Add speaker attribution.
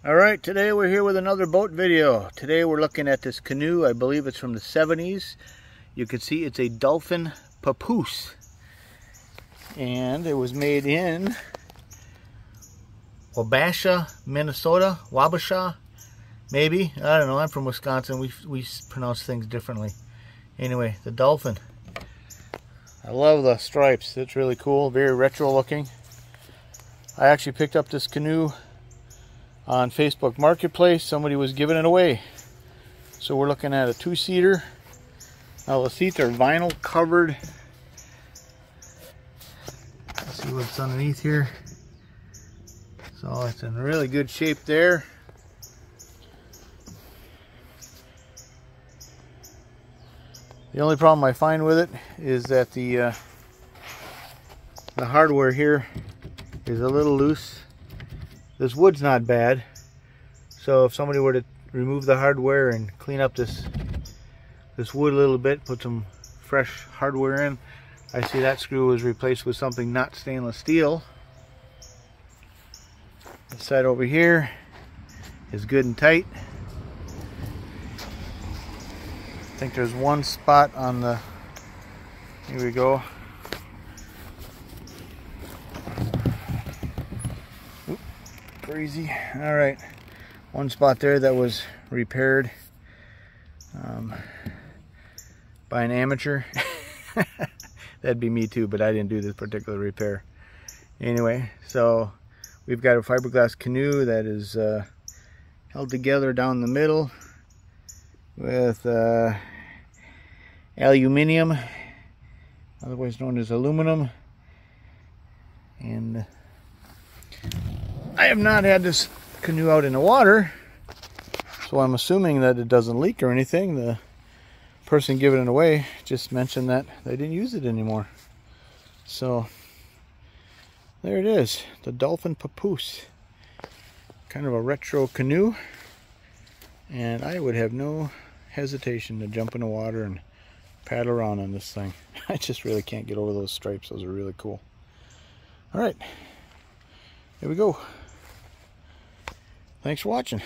Speaker 1: Alright, today we're here with another boat video. Today we're looking at this canoe. I believe it's from the 70s. You can see it's a Dolphin Papoose. And it was made in Wabasha, Minnesota. Wabasha, maybe. I don't know. I'm from Wisconsin. We pronounce things differently. Anyway, the Dolphin. I love the stripes. It's really cool. Very retro looking. I actually picked up this canoe on Facebook Marketplace. Somebody was giving it away. So we're looking at a two-seater. Now the seats are vinyl covered. Let's see what's underneath here. So it's in really good shape there. The only problem I find with it is that the hardware here is a little loose. This wood's not bad, so if somebody were to remove the hardware and clean up this wood a little bit, put some fresh hardware in, I see that screw was replaced with something not stainless steel. This side over here is good and tight. I think there's one spot on the, here we go. Crazy. All right, one spot there that was repaired by an amateur. That'd be me too, but I didn't do this particular repair. Anyway, so we've got a fiberglass canoe that is held together down the middle with aluminium, otherwise known as aluminum. And I have not had this canoe out in the water, so I'm assuming that it doesn't leak or anything. The person giving it away just mentioned that they didn't use it anymore. So there it is, the Dolphin Papoose. Kind of a retro canoe, and I would have no hesitation to jump in the water and paddle around on this thing. I just really can't get over those stripes. Those are really cool. All right, here we go. Thanks for watching.